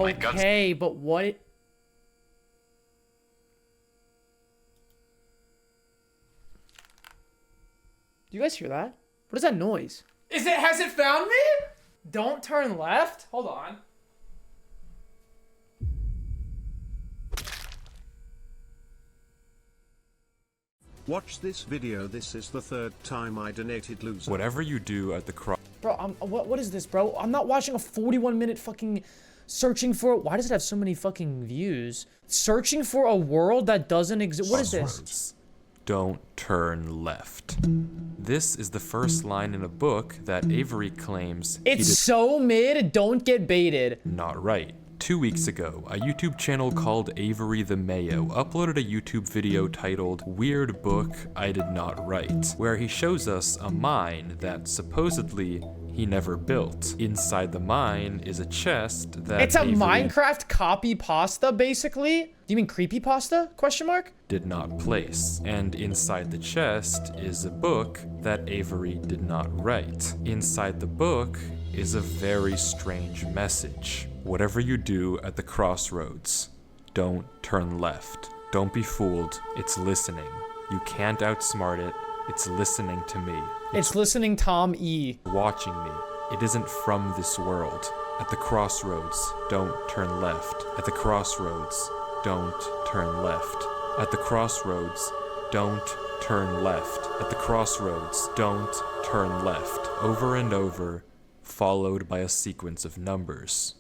my guts. Okay, but what? Do you guys hear that? What is that noise? Has it found me? Don't turn left? Hold on. Watch this video. This is the third time I donated, loser. Whatever you do at the Bro, what is this, bro? I'm not watching a 41-minute fucking searching for... Why does it have so many fucking views? Searching for a world that doesn't exist. What is this? Don't turn left. This is the first line in a book that Avery claims It's so mid, don't get baited. Not right. 2 weeks ago, a YouTube channel called Avery the Mayo uploaded a YouTube video titled Weird Book I Did Not Write, where he shows us a mine that supposedly he never built. Inside the mine is a chest that It's a Avery Minecraft copy pasta, basically? Do you mean creepy pasta? Question mark? did not place. And inside the chest is a book that Avery did not write. Inside the book is a very strange message. Whatever you do at the crossroads, don't turn left. Don't be fooled. It's listening. You can't outsmart it. It's listening to me. It's listening Tom E. Watching me. It isn't from this world. At the crossroads, don't turn left. At the crossroads, don't turn left. At the crossroads, don't turn left. At the crossroads, don't turn left. Over and over, followed by a sequence of numbers.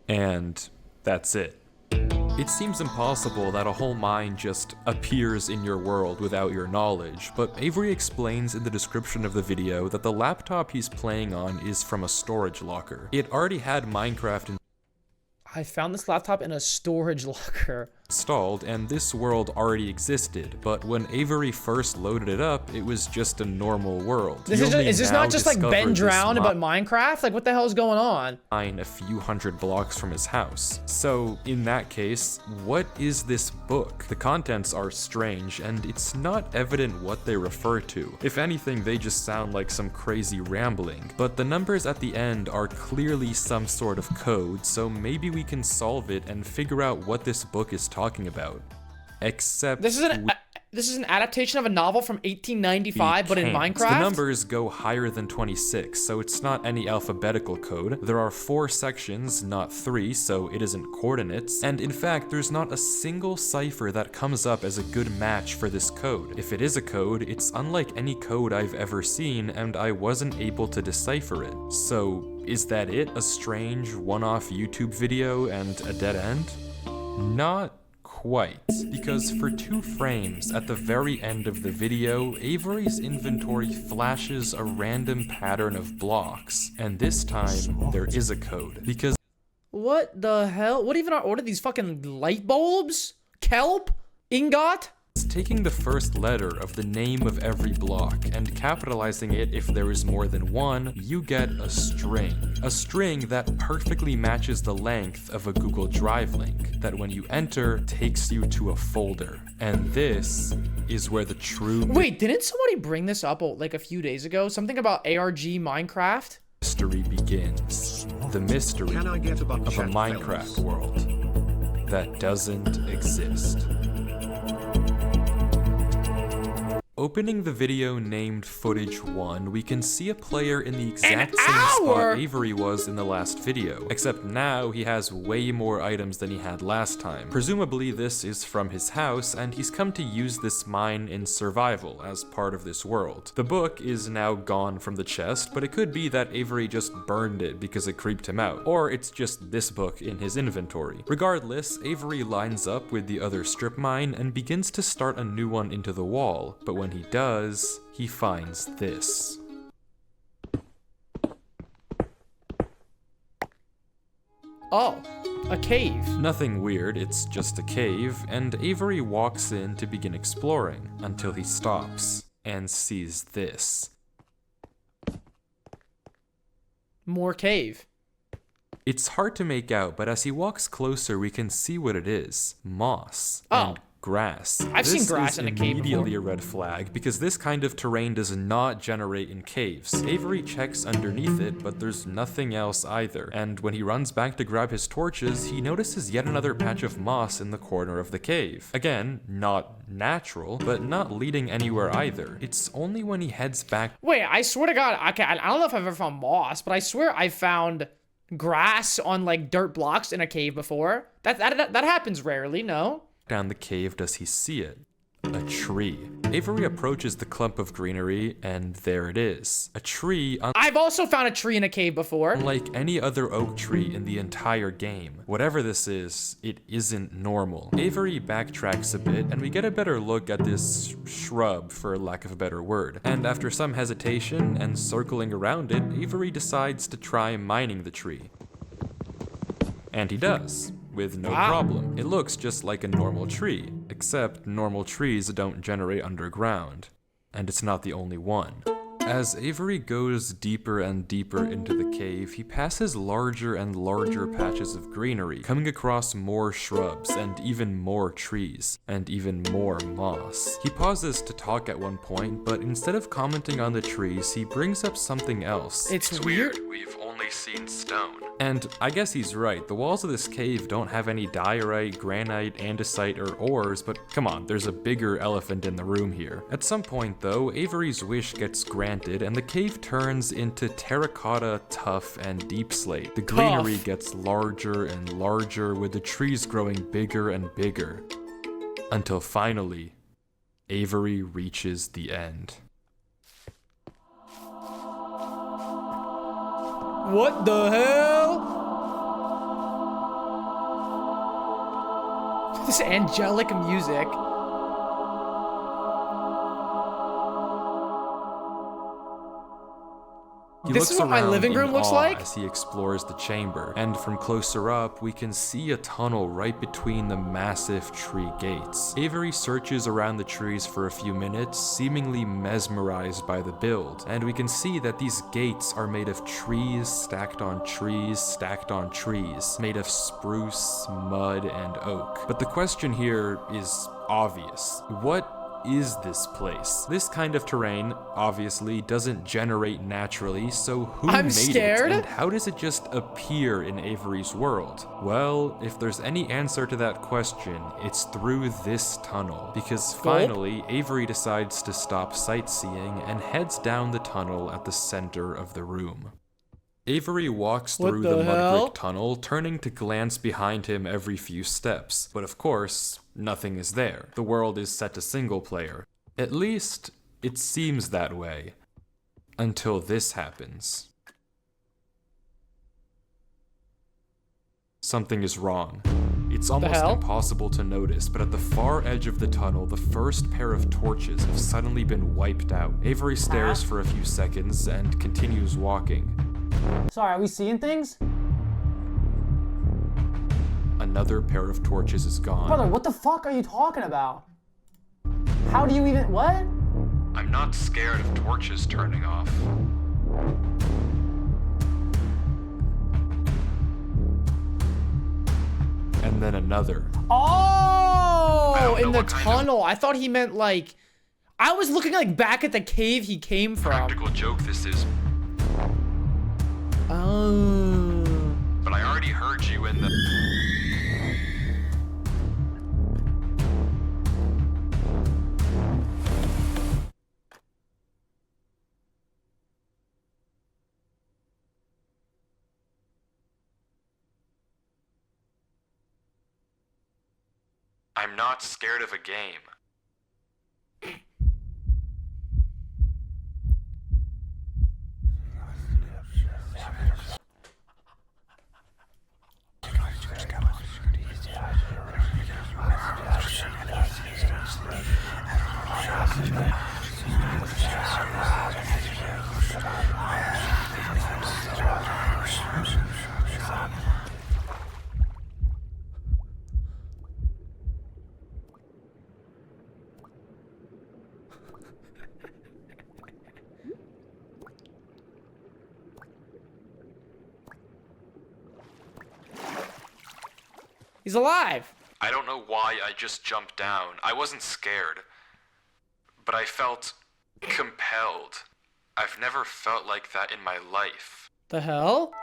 And that's it. It seems impossible that a whole mine just appears in your world without your knowledge, but Avery explains in the description of the video that the laptop he's playing on is from a storage locker. It already had Minecraft I found this laptop in a storage locker. installed, and this world already existed, but when Avery first loaded it up, it was just a normal world. Is this not just like Ben Drowned about about Minecraft? Like, what the hell is going on? a few hundred blocks from his house. So, in that case, what is this book? The contents are strange, and it's not evident what they refer to. If anything, they just sound like some crazy rambling. But the numbers at the end are clearly some sort of code, so maybe we can solve it and figure out what this book is talking about. Except This is an adaptation of a novel from 1895, but in Minecraft? The numbers go higher than 26, so it's not any alphabetical code. There are 4 sections, not 3, so it isn't coordinates. And in fact, there's not a single cipher that comes up as a good match for this code. If it is a code, it's unlike any code I've ever seen, and I wasn't able to decipher it. So, is that it? A strange, one-off YouTube video and a dead end? Not quite, because for 2 frames at the very end of the video, Avery's inventory flashes a random pattern of blocks, and this time there is a code, because What the hell? What even are these fucking light bulbs? Kelp? Ingot? taking the first letter of the name of every block and capitalizing it if there is more than one, you get a string. A string that perfectly matches the length of a Google Drive link, that when you enter, takes you to a folder. And this is where the true Wait, didn't somebody bring this up like a few days ago? Something about ARG Minecraft? mystery begins. The mystery Can I get a buck of a chat, Minecraft fellas? world that doesn't exist. Opening the video named Footage 1, we can see a player in the exact same spot Avery was in the last video, except now he has way more items than he had last time. Presumably this is from his house, and he's come to use this mine in survival as part of this world. The book is now gone from the chest, but it could be that Avery just burned it because it creeped him out, or it's just this book in his inventory. Regardless, Avery lines up with the other strip mine and begins to start a new one into the wall, but when he does, he finds this. Oh, a cave. Nothing weird, it's just a cave, and Avery walks in to begin exploring, until he stops and sees this. More cave. It's hard to make out, but as he walks closer, we can see what it is. Moss. Oh. And grass. I've seen grass This in a is cave immediately before. a red flag because this kind of terrain does not generate in caves. Avery checks underneath it, but there's nothing else either. And when he runs back to grab his torches, he notices yet another patch of moss in the corner of the cave. Again, not natural, but not leading anywhere either. It's only when he heads back. Wait, I swear to God, okay, I don't know if I've ever found moss, but I swear I found grass on like dirt blocks in a cave before. That happens rarely, no? Down the cave does he see it? A tree. Avery approaches the clump of greenery, and there it is. A tree I've also found a tree in a cave before. unlike any other oak tree in the entire game. Whatever this is, it isn't normal. Avery backtracks a bit, and we get a better look at this shrub, for lack of a better word. And after some hesitation and circling around it, Avery decides to try mining the tree. And he does, with no problem. It looks just like a normal tree, except normal trees don't generate underground. And it's not the only one. As Avery goes deeper and deeper into the cave, he passes larger and larger patches of greenery, coming across more shrubs and even more trees, and even more moss. He pauses to talk at one point, but instead of commenting on the trees, he brings up something else. It's weird. We've only seen stone. And I guess he's right. The walls of this cave don't have any diorite, granite, andesite, or ores, but come on, there's a bigger elephant in the room here. At some point though, Avery's wish gets granted and the cave turns into terracotta, tuff, and deep slate. The greenery gets larger and larger, with the trees growing bigger and bigger. Until finally, Avery reaches the end. What the hell? This angelic music. He This looks is what my around living room in looks awe like? as he explores the chamber, and from closer up, we can see a tunnel right between the massive tree gates. Avery searches around the trees for a few minutes, seemingly mesmerized by the build, and we can see that these gates are made of trees stacked on trees stacked on trees, made of spruce, mud, and oak. But the question here is obvious. What is this place? This kind of terrain, obviously, doesn't generate naturally, so who I'm made scared. it? And how does it just appear in Avery's world? Well, if there's any answer to that question, it's through this tunnel. Because finally, Avery decides to stop sightseeing and heads down the tunnel at the center of the room. Avery walks through the mud brick tunnel, turning to glance behind him every few steps. But of course, nothing is there. The world is set to single player. At least, it seems that way. Until this happens. Something is wrong. It's almost impossible to notice, but at the far edge of the tunnel, the first pair of torches have suddenly been wiped out. Avery stares for a few seconds and continues walking. Sorry, are we seeing things? Another pair of torches is gone. Brother, what the fuck are you talking about? How do you even, what? I'm not scared of torches turning off. And then another. Oh, in the tunnel. I thought he meant like, I was looking like back at the cave he came from. Practical joke this is. Oh. But I already heard you in the... I'm not scared of a game. He's alive. I don't know why I just jumped down. I wasn't scared, but I felt compelled. I've never felt like that in my life. The hell?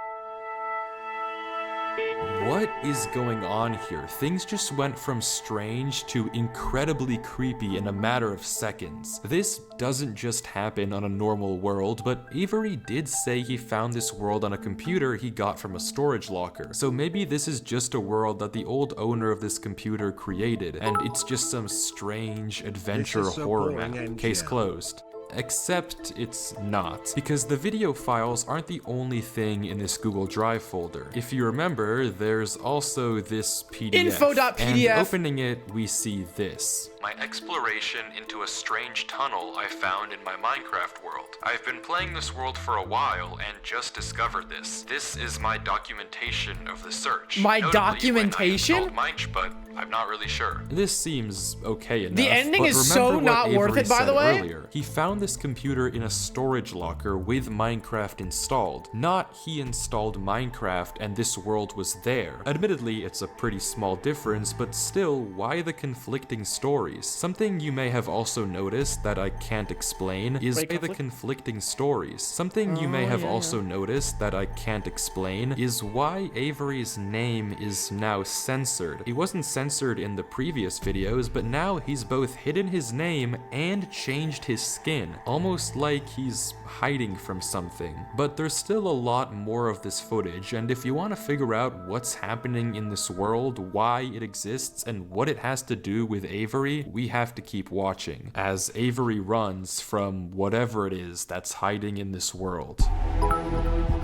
What is going on here? Things just went from strange to incredibly creepy in a matter of seconds. This doesn't just happen on a normal world, but Avery did say he found this world on a computer he got from a storage locker. So maybe this is just a world that the old owner of this computer created, and it's just some strange adventure horror map. Case closed. Except it's not, because the video files aren't the only thing in this Google Drive folder. If you remember, there's also this PDF. Info.pdf. And opening it, we see this. My exploration into a strange tunnel I found in my Minecraft world. I've been playing this world for a while and just discovered this. This is my documentation of the search. My Notably, documentation? When I installed Minch, but I'm not really sure. This seems okay enough. The ending but is so remember what not worth Avery it, by the said way. Earlier. He found this computer in a storage locker with Minecraft installed. Not he installed Minecraft and this world was there. Admittedly, it's a pretty small difference, but still, why the conflicting stories? Something you may have also noticed that I can't explain is why the conflicting stories. Something you may have also noticed that I can't explain is why Avery's name is now censored. He wasn't censored in the previous videos, but now he's both hidden his name and changed his skin, almost like he's hiding from something. But there's still a lot more of this footage, and if you want to figure out what's happening in this world, why it exists, and what it has to do with Avery, we have to keep watching, as Avery runs from whatever it is that's hiding in this world.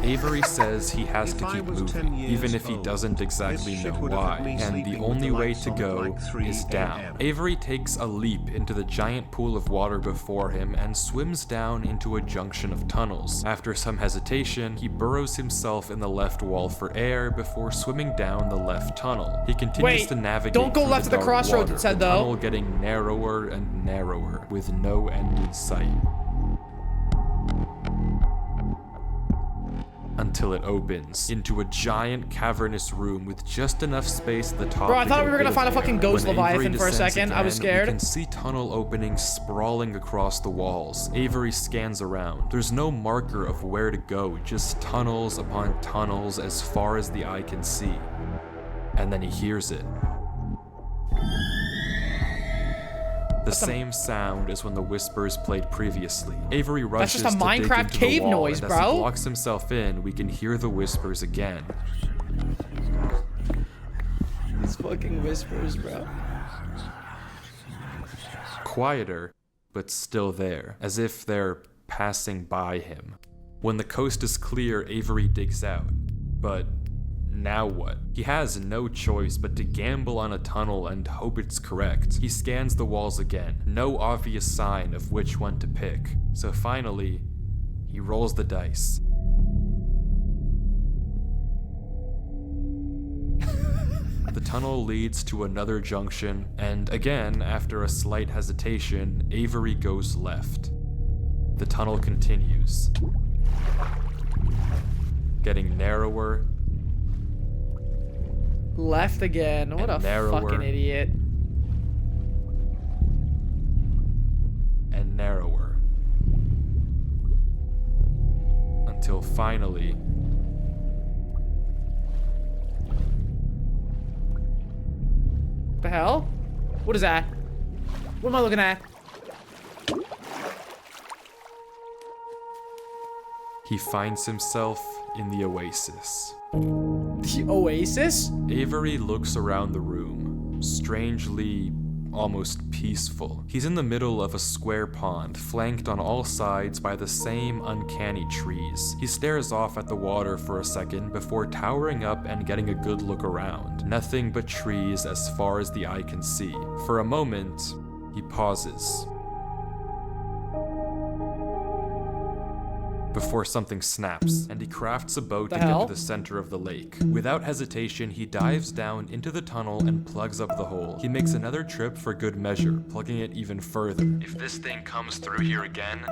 Avery says he has to keep moving, even if he doesn't exactly know why, and the only way to go is down. Avery takes a leap into the giant pool of water before him and swims down into a junction of tunnels. After some hesitation, he burrows himself in the left wall for air before swimming down the left tunnel. He continues to navigate don't go through left the at the dark crossroads, water, it said, the though. tunnel getting narrower and narrower, with no end in sight. Until it opens into a giant cavernous room with just enough space at the top. Bro, I to thought get we were gonna bit find a of fucking air. ghost When Leviathan Avery for a descends second. I was again, scared. We can see tunnel openings sprawling across the walls. Avery scans around. There's no marker of where to go, just tunnels upon tunnels as far as the eye can see. And then he hears it. The same sound as when the whispers played previously. Avery rushes just a to dig Minecraft into cave the wall, noise, and as bro. he locks himself in, we can hear the whispers again. These fucking whispers, bro. Quieter, but still there, as if they're passing by him. When the coast is clear, Avery digs out. But now what? He has no choice but to gamble on a tunnel and hope it's correct. He scans the walls again, no obvious sign of which one to pick. So finally, he rolls the dice. The tunnel leads to another junction, and again, after a slight hesitation, Avery goes left. The tunnel continues, getting narrower. Left again. What a narrower. fucking idiot. And narrower. Until finally, The hell? What is that? What am I looking at? he finds himself in the oasis. The oasis? Avery looks around the room, strangely almost peaceful. He's in the middle of a square pond, flanked on all sides by the same uncanny trees. He stares off at the water for a second before towering up and getting a good look around. Nothing but trees as far as the eye can see. For a moment, he pauses, before something snaps, and he crafts a boat to get to the center of the lake. Without hesitation, he dives down into the tunnel and plugs up the hole. He makes another trip for good measure, plugging it even further. If this thing comes through here again,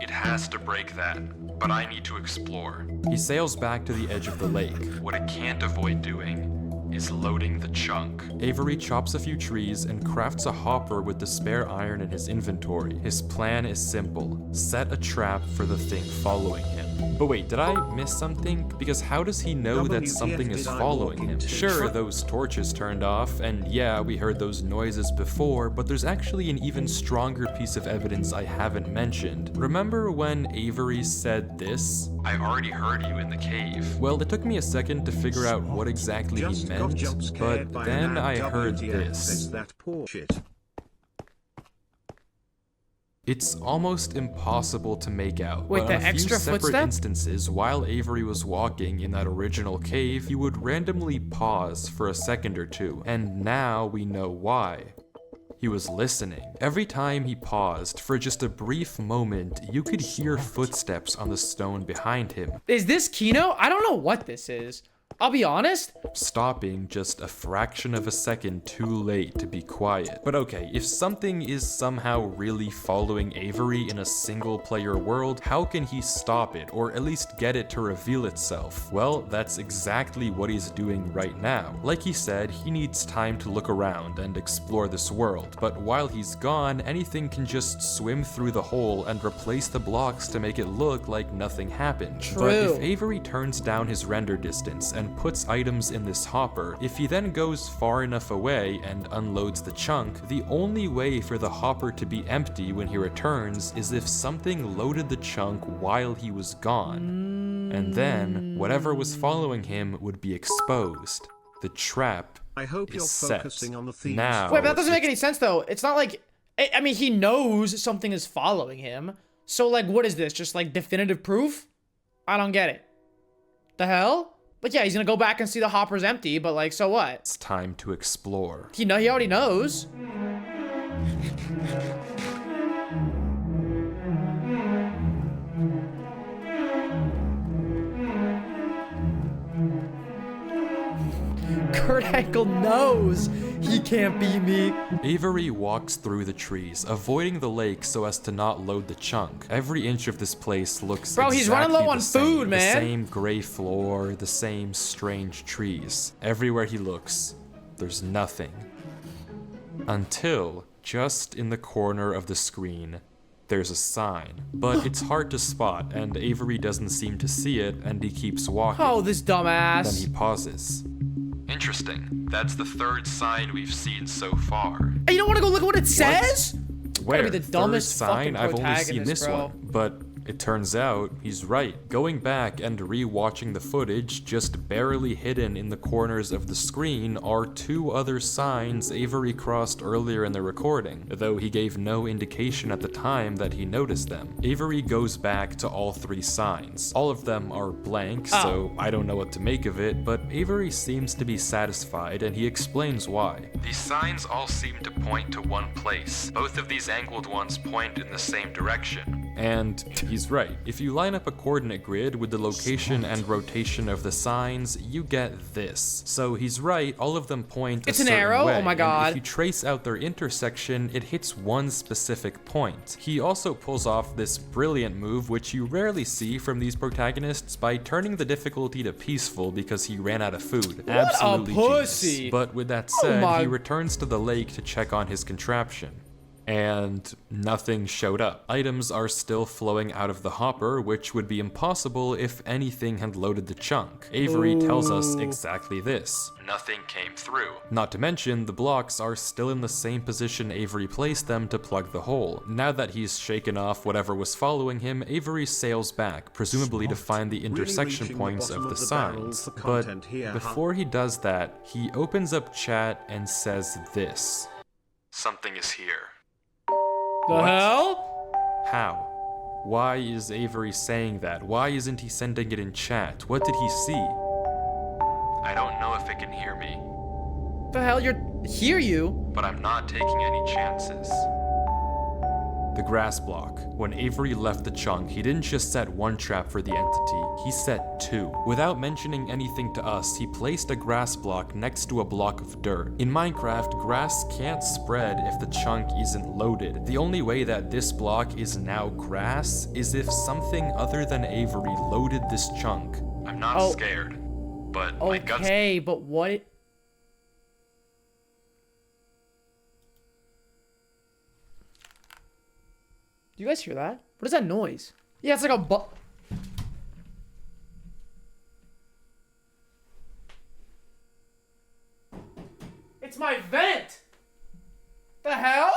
it has to break that, but I need to explore. He sails back to the edge of the lake. What it can't avoid doing is loading the chunk. Avery chops a few trees and crafts a hopper with the spare iron in his inventory. His plan is simple: set a trap for the thing following him. But wait, did I miss something? Because how does he know that something is following him? Sure, those torches turned off, and yeah, we heard those noises before, but there's actually an even stronger piece of evidence I haven't mentioned. Remember when Avery said this? I already heard you in the cave. Well, it took me a second to figure out what exactly he meant, but then I heard this. That poor shit. It's almost impossible to make out. Wait, but the on a few extra separate footstep? instances, while Avery was walking in that original cave, he would randomly pause for a second or two, and now we know why. He was listening. Every time he paused, for just a brief moment, you could hear footsteps on the stone behind him, Is this Kino? I don't know what this is. I'll be honest. stopping just a fraction of a second too late to be quiet. But okay, if something is somehow really following Avery in a single-player world, how can he stop it, or at least get it to reveal itself? Well, that's exactly what he's doing right now. Like he said, he needs time to look around and explore this world, but while he's gone, anything can just swim through the hole and replace the blocks to make it look like nothing happened. But True. if Avery turns down his render distance and puts items in this hopper, if he then goes far enough away and unloads the chunk, the only way for the hopper to be empty when he returns is if something loaded the chunk while he was gone. And then, whatever was following him would be exposed. The trap I hope is you're set. focusing on the themes. Now, Wait, but that doesn't make any sense though. It's not like, I mean, he knows something is following him. So like, what is this? Just like definitive proof? I don't get it. The hell? But yeah, he's gonna go back and see the hopper's empty, but like, so what? it's time to explore. He already knows. Kurt Angle knows he can't be me. Avery walks through the trees, avoiding the lake so as to not load the chunk. Every inch of this place looks Bro, he's running exactly low on the same. food, man. The same gray floor, the same strange trees. Everywhere he looks, there's nothing. Until, just in the corner of the screen, there's a sign. But it's hard to spot, and Avery doesn't seem to see it, and he keeps walking. Oh, this Then dumbass. he pauses. Interesting. That's the third sign we've seen so far. Hey, you don't want to go look at what it says? Where? Gotta be the dumbest Third sign? fucking I've only seen protagonist, this bro. one. But it turns out he's right. Going back and re-watching the footage, just barely hidden in the corners of the screen are two other signs Avery crossed earlier in the recording, though he gave no indication at the time that he noticed them. Avery goes back to all three signs. All of them are blank, so I don't know what to make of it, but Avery seems to be satisfied and he explains why. These signs all seem to point to one place. Both of these angled ones point in the same direction. And he's right. If you line up a coordinate grid with the location and rotation of the signs, you get this. So he's right, all of them point It's a an certain arrow? way, Oh my and God. if you trace out their intersection, it hits one specific point. He also pulls off this brilliant move, which you rarely see from these protagonists, by turning the difficulty to peaceful because he ran out of food. What a Absolutely pussy. genius. But with that Oh said, my- he returns to the lake to check on his contraption. And nothing showed up. Items are still flowing out of the hopper, which would be impossible if anything had loaded the chunk. Avery tells us exactly this. Nothing came through. Not to mention, the blocks are still in the same position Avery placed them to plug the hole. Now that he's shaken off whatever was following him, Avery sails back, presumably to find the intersection reaching the points bottom of the of the barrel signs. for But content here, huh? before he does that, he opens up chat and says this. Something is here. The What? hell? How? Why is Avery saying that? Why isn't he sending it in chat? What did he see? I don't know if it can hear me, The hell? Hear you? but I'm not taking any chances. The grass block. When Avery left the chunk, he didn't just set one trap for the entity, he set two. Without mentioning anything to us, he placed a grass block next to a block of dirt. In Minecraft, grass can't spread if the chunk isn't loaded. The only way that this block is now grass is if something other than Avery loaded this chunk. I'm not Oh. scared, but my guts. Okay, but what? Do you guys hear that? What is that noise? Yeah, it's like a It's my vent! The hell?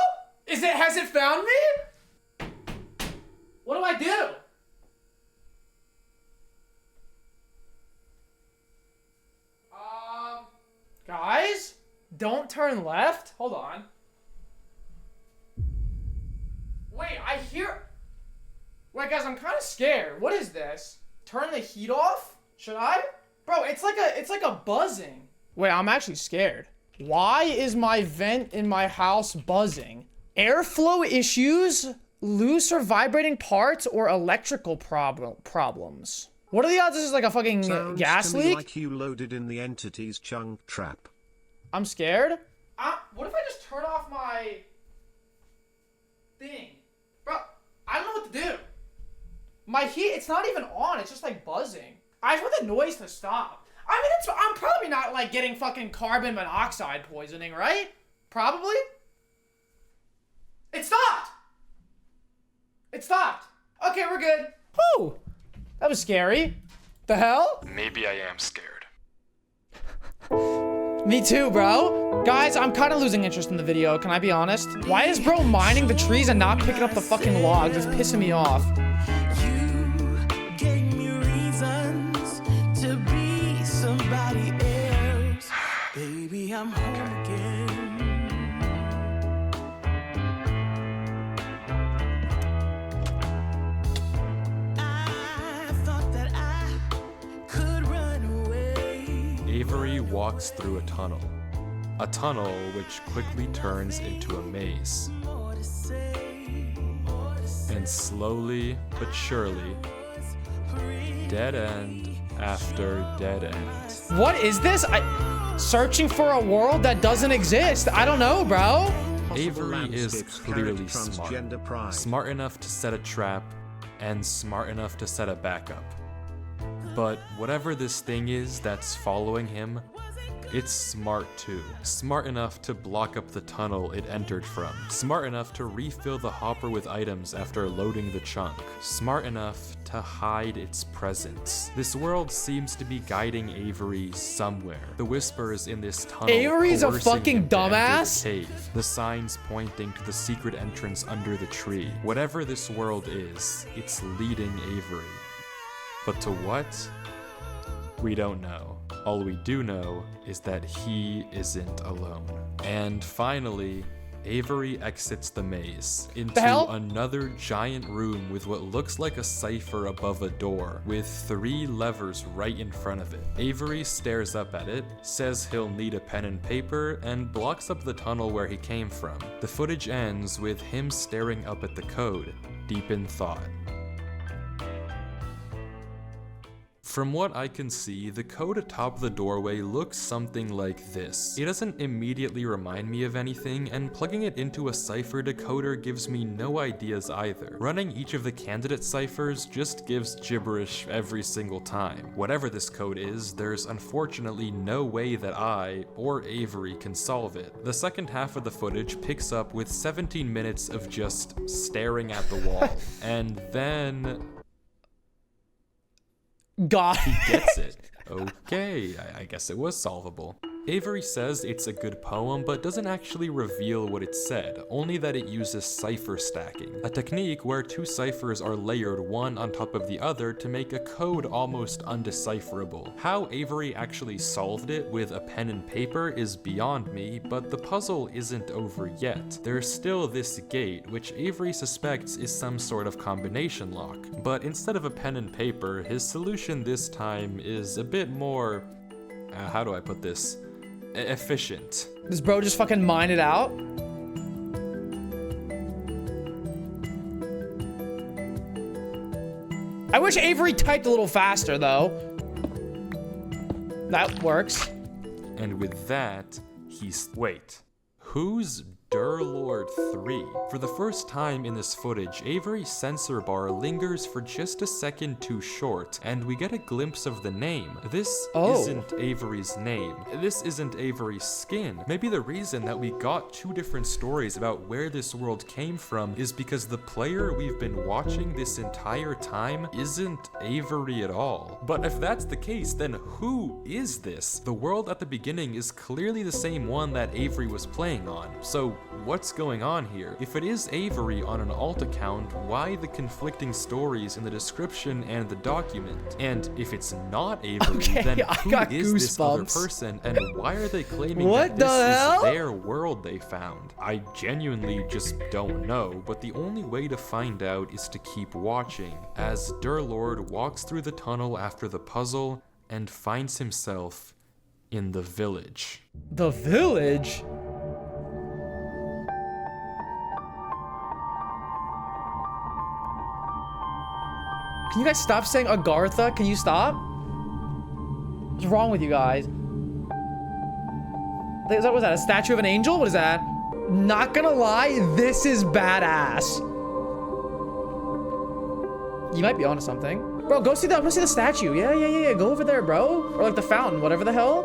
Has it found me? What do I do? Guys? Don't turn left? Hold on. Wait, I hear... Wait, guys, I'm kind of scared. What is this? Turn the heat off? Should I? Bro, it's like a buzzing. Wait, I'm actually scared. Why is my vent in my house buzzing? Airflow issues, loose or vibrating parts, or electrical problems? What are the odds this is like a fucking gas to me leak? like you loaded in the entity's chunk trap. I'm scared. What if I just turn off my thing? Bro, I don't know what to do. My heat, it's not even on. It's just like buzzing. I just want the noise to stop. I mean, I'm probably not like getting fucking carbon monoxide poisoning, right? Probably. It stopped. It stopped. Okay, we're good. Whew. That was scary. The hell? Maybe I am scared. Me too, bro. Guys, I'm kind of losing interest in the video. Can I be honest? Why is bro mining the trees and not picking up the fucking logs? It's pissing me off. You gave me reasons to be somebody else. Baby, I'm home again. I thought that I could run away. Avery walks through a tunnel which quickly turns into a maze. And slowly but surely, dead end after dead end. What is this? Searching for a world that doesn't exist. I don't know, bro. Avery is Landscapes clearly carried transgender smart. pride. Smart enough to set a trap, and smart enough to set a backup. But whatever this thing is that's following him, it's smart too. Smart enough to block up the tunnel it entered from. Smart enough to refill the hopper with items after loading the chunk. Smart enough to hide its presence. This world seems to be guiding Avery somewhere. The whispers in this tunnel Avery's a coercing fucking him to enter dumbass? the cave. The signs pointing to the secret entrance under the tree. Whatever this world is, it's leading Avery. But to what? We don't know. All we do know is that he isn't alone. And finally, Avery exits the maze into another giant room with what looks like a cipher above a door, with 3 levers right in front of it. Avery stares up at it, says he'll need a pen and paper, and blocks up the tunnel where he came from. The footage ends with him staring up at the code, deep in thought. From what I can see, the code atop the doorway looks something like this. It doesn't immediately remind me of anything, and plugging it into a cipher decoder gives me no ideas either. Running each of the candidate ciphers just gives gibberish every single time. Whatever this code is, there's unfortunately no way that I, or Avery, can solve it. The second half of the footage picks up with 17 minutes of just staring at the wall, and then... God. He gets it. Okay, I guess it was solvable. Avery says it's a good poem, but doesn't actually reveal what it said, only that it uses cipher stacking, a technique where 2 ciphers are layered one on top of the other to make a code almost undecipherable. How Avery actually solved it with a pen and paper is beyond me, but the puzzle isn't over yet. There's still this gate, which Avery suspects is some sort of combination lock, but instead of a pen and paper, his solution this time is a bit more... how do I put this? Efficient. Does bro just fucking mine it out? I wish Avery typed a little faster though. That works. And with that, he's... Wait. Whose Durlord 3. For the first time in this footage, Avery's censor bar lingers for just a second too short, and we get a glimpse of the name. This isn't Avery's name. This isn't Avery's skin. Maybe the reason that we got two different stories about where this world came from is because the player we've been watching this entire time isn't Avery at all. But if that's the case, then who is this? The world at the beginning is clearly the same one that Avery was playing on. So what's going on here? If it is Avery on an alt account, why the conflicting stories in the description and the document? And if it's not Avery, then who is this other person, and why are they claiming that this is their world they found? I genuinely just don't know, but the only way to find out is to keep watching as Durlord walks through the tunnel after the puzzle and finds himself in the village. The village? Can you guys stop saying Agartha? Can you stop? What's wrong with you guys? Was that a statue of an angel? What is that? Not gonna lie, this is badass. You might be onto something. Bro, go see the statue. Yeah. Go over there, bro. Or like the fountain, whatever the hell.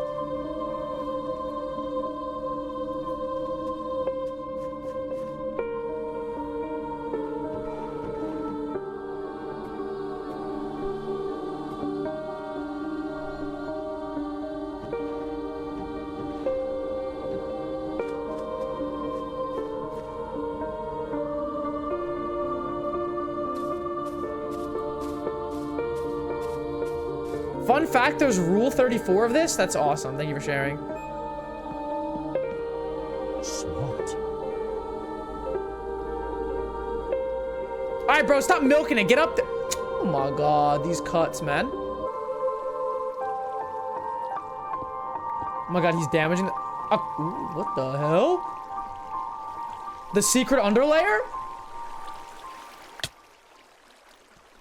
Fun fact, there's rule 34 of this. That's awesome. Thank you for sharing. Smart. All right, bro, stop milking it. Get up there. Oh my God, these cuts, man. Oh my God, he's damaging the... ooh, what the hell? The secret underlayer?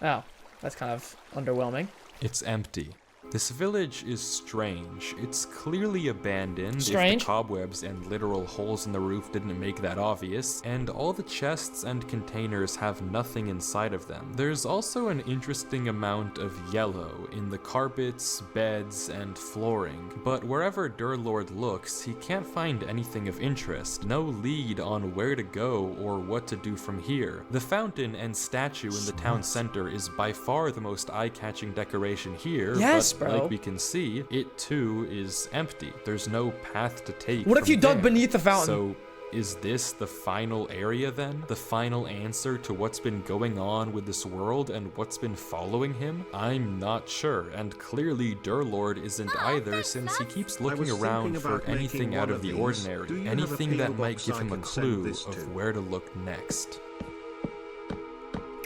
Oh, that's kind of underwhelming. It's empty. This village is strange. It's clearly abandoned Strange? if the cobwebs and literal holes in the roof didn't make that obvious, and all the chests and containers have nothing inside of them. There's also an interesting amount of yellow in the carpets, beds, and flooring, but wherever Durlord looks, he can't find anything of interest. No lead on where to go or what to do from here. The fountain and statue in the town center is by far the most eye-catching decoration here, Yes, but bro. like we can see, it too is empty. There's no path to take. What if from you dug there. beneath the fountain? So is this the final area then? The final answer to what's been going on with this world and what's been following him? I'm not sure, and clearly Durlord isn't either, since he keeps looking was around thinking for about making anything one out of of the these. Do ordinary, you have a anything that PO might box give I him a can send clue this to? of where to look next.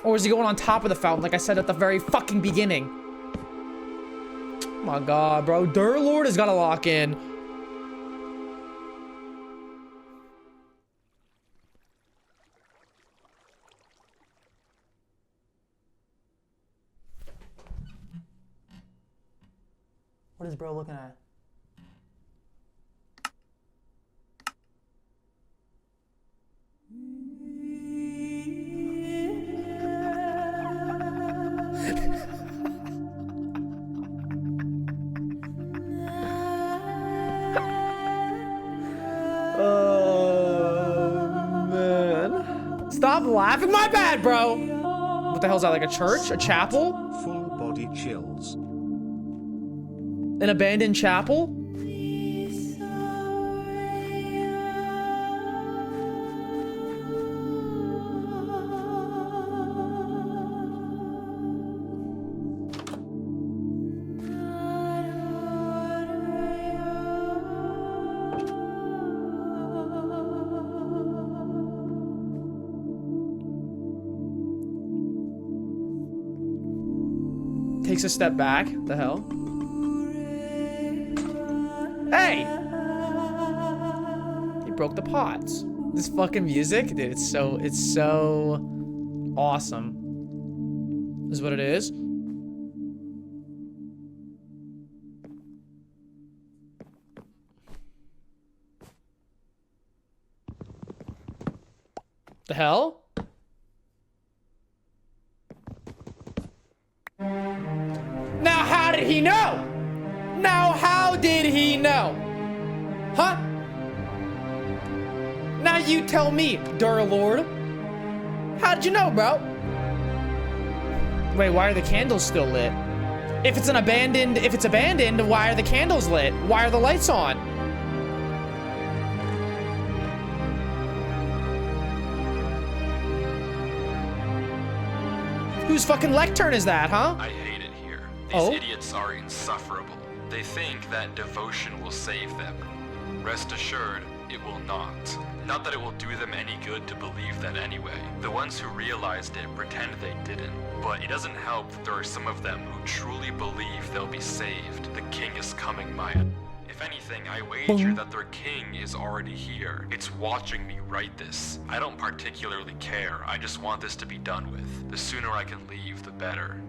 Or is he going on top of the fountain, like I said at the very fucking beginning? Oh my God, bro. Durlord has got to lock in. What is bro looking at? Oh, man. Stop laughing. My bad, bro. What the hell is that? Like a church? A chapel? Full body chills. An abandoned chapel? Takes a step back. The hell? Hey! He broke the pots. This fucking music, dude, it's so awesome. Is what it is. The hell? Now how did he know? Now how did he know? Huh? Now you tell me, Durlord. How did you know, bro? Wait, why are the candles still lit? If it's abandoned, why are the candles lit? Why are the lights on? Whose fucking lectern is that, huh? I hate it here. These idiots are insufferable. They think that devotion will save them. Rest assured, it will not. Not that it will do them any good to believe that anyway. The ones who realized it pretend they didn't. But it doesn't help that there are some of them who truly believe they'll be saved. The king is coming, Maya. If anything, I wager that their king is already here. It's watching me write this. I don't particularly care. I just want this to be done with. The sooner I can leave, the better.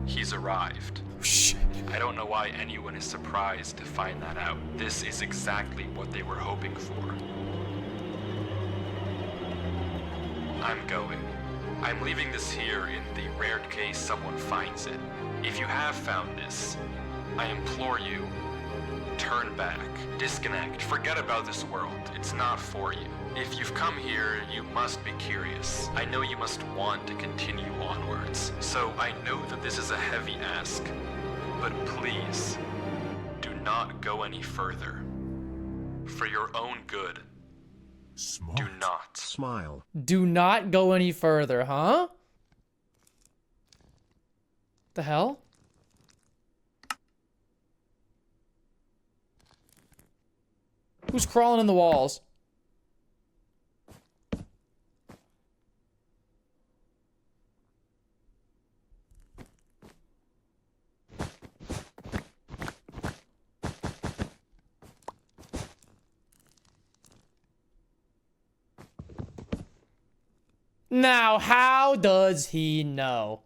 He's arrived. Shit. I don't know why anyone is surprised to find that out. This is exactly what they were hoping for. I'm going. I'm leaving this here in the rare case someone finds it. If you have found this, I implore you, turn back, disconnect, forget about this world. It's not for you. If you've come here, you must be curious. I know you must want to continue onwards. So I know that this is a heavy ask, but please, do not go any further. For your own good, Smart. do not. Smile. Do not go any further, huh? The hell? Who's crawling in the walls? Now, how does he know?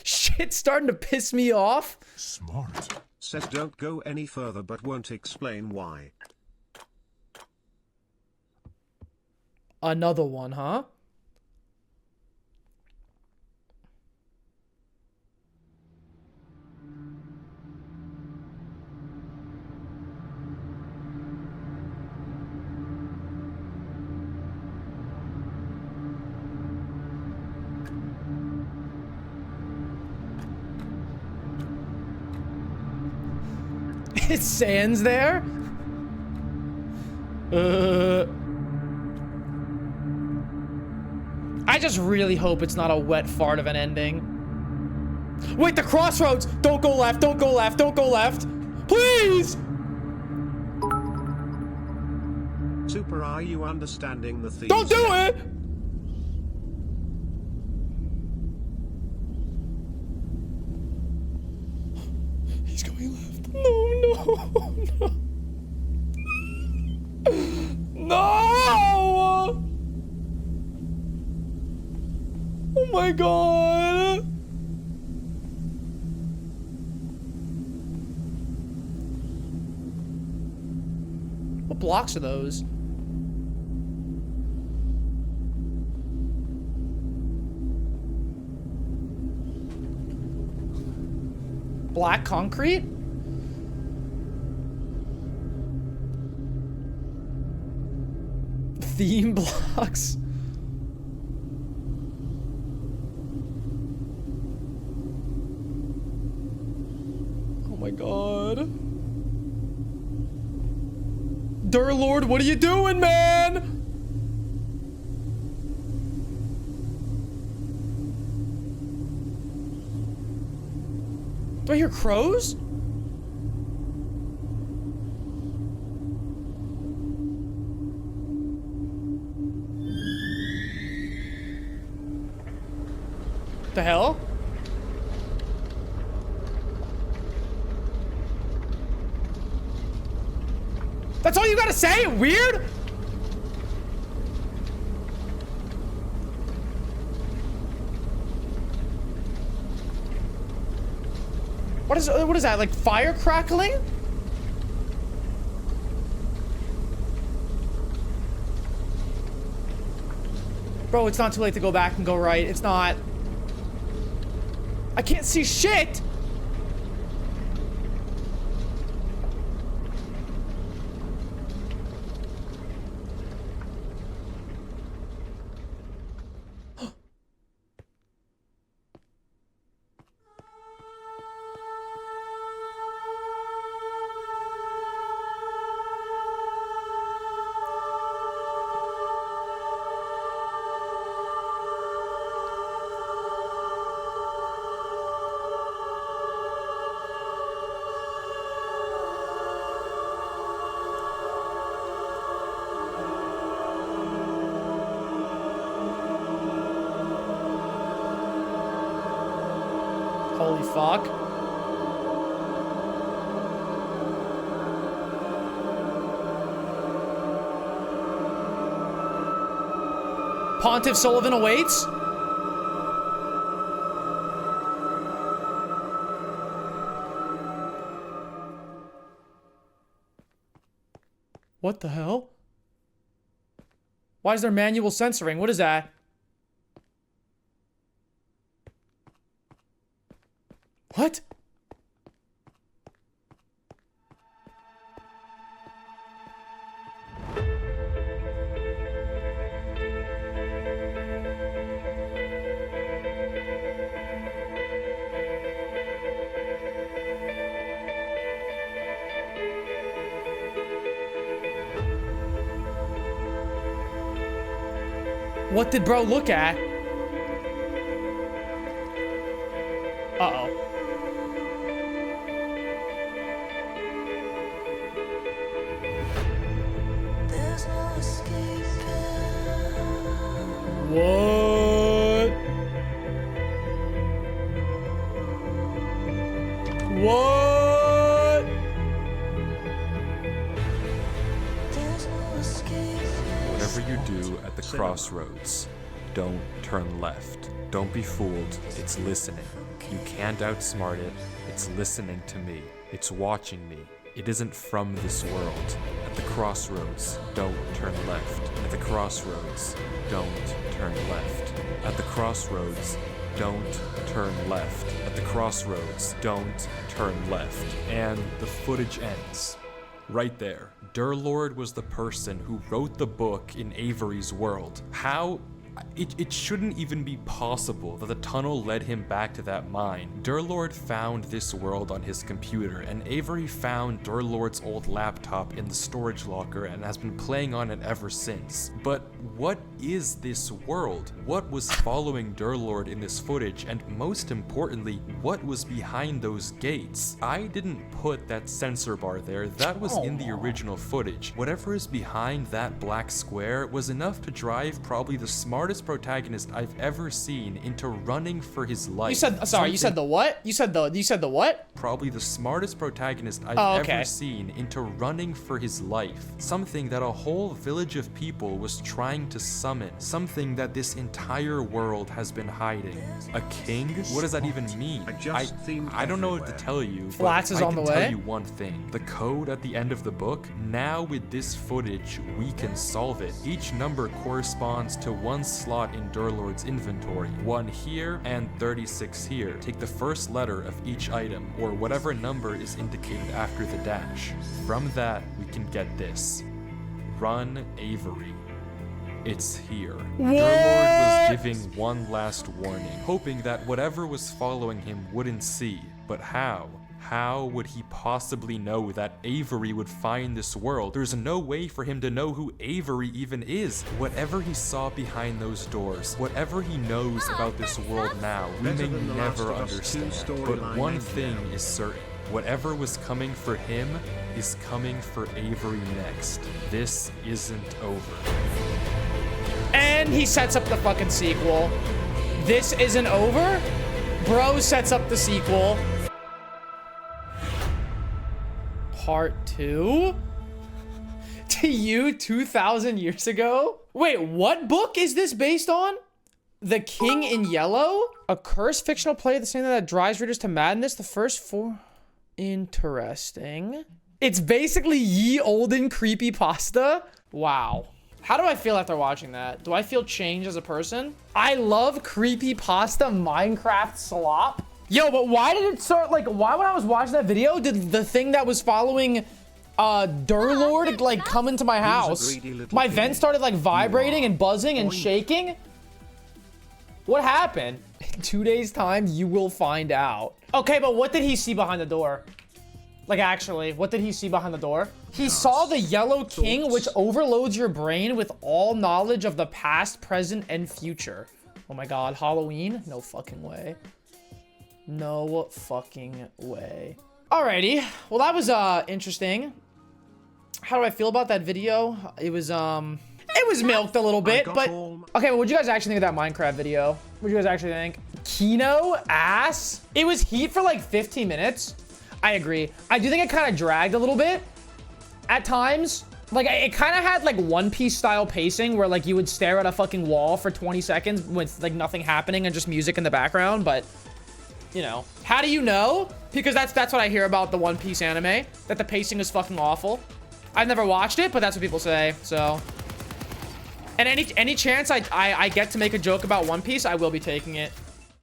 Shit's starting to piss me off. Smart. Says don't go any further but won't explain why. Another one, huh? It sands there? I just really hope it's not a wet fart of an ending. Wait, the crossroads! Don't go left, don't go left, don't go left! Please! Super, are you understanding the theme? Don't do it! He's going left. No, no, no. No! Oh my god. What blocks are those? Black concrete? Theme blocks? Oh my god. Durlord, what are you doing, man? Do I hear crows? The hell? That's all you gotta say? Weird? What is that? Like fire crackling? Bro, it's not too late to go back and go right. It's not. I can't see shit. Holy fuck. Pontiff Sullivan awaits? What the hell? Why is there manual censoring? What is that? What? What did bro look at? Uh-oh. There's no escaping. What? What? There's no escaping. Whatever you do at the crossroads, don't turn left. Don't be fooled. It's listening. You can't outsmart it. It's listening to me. It's watching me. It isn't from this world. At the crossroads, don't turn left. At the crossroads, don't turn left. At the crossroads, don't turn left. At the crossroads, don't turn left. And the footage ends. Right there. Durlord was the person who wrote the book in Avery's world. How? It shouldn't even be possible that the tunnel led him back to that mine. Durlord found this world on his computer, and Avery found Durlord's old laptop in the storage locker and has been playing on it ever since. But what is this world? What was following Durlord in this footage, and most importantly, what was behind those gates? I didn't put that sensor bar there, that was in the original footage. Whatever is behind that black square was enough to drive probably the smartest protagonist I've ever seen into running for his life. You said, sorry, you said the what? You said the what? Probably the smartest protagonist I've ever seen into running for his life. Something that a whole village of people was trying to summon. Something that this entire world has been hiding. A king? What does that even mean? I don't know what to tell you, but Flats is I on can the tell way. you one thing. The code at the end of the book, now with this footage, we can solve it. Each number corresponds to one slot in Durlord's inventory. 1 here and 36 here. Take the first letter of each item, or whatever number is indicated after the dash. From that, we can get this. Run Avery. It's here. Durlord was giving one last warning, hoping that whatever was following him wouldn't see. But how? How would he possibly know that Avery would find this world? There's no way for him to know who Avery even is. Whatever he saw behind those doors, whatever he knows about this world now, we may never understand. But one thing is certain. Whatever was coming for him is coming for Avery next. This isn't over. And he sets up the fucking sequel. This isn't over? Bro sets up the sequel. Part 2? To you 2,000 years ago? Wait, what book is this based on? The King in Yellow? A cursed fictional play, the same thing that drives readers to madness. The first 4. Interesting. It's basically ye olden creepypasta. Wow. How do I feel after watching that? Do I feel changed as a person? I love creepypasta Minecraft slop. Yo, but why did it start, like, why when I was watching that video, did the thing that was following Durlord, like, come into my house? My vent started, like, vibrating and buzzing and shaking? What happened? In 2 days' time, you will find out. Okay, but what did he see behind the door? Like, actually, what did he see behind the door? He saw the Yellow King, which overloads your brain with all knowledge of the past, present, and future. Oh my god, Halloween? No fucking way. No fucking way. Alrighty, well, that was, interesting. How do I feel about that video? It was milked a little bit, but... Okay, but what'd you guys actually think of that Minecraft video? What'd you guys actually think? Kino? Ass? It was heat for, like, 15 minutes. I agree. I do think it kind of dragged a little bit at times. Like, it kind of had, like, One Piece style pacing where, like, you would stare at a fucking wall for 20 seconds with, like, nothing happening and just music in the background, but, you know. How do you know? Because that's what I hear about the One Piece anime, that the pacing is fucking awful. I've never watched it, but that's what people say, so. And any chance I get to make a joke about One Piece, I will be taking it.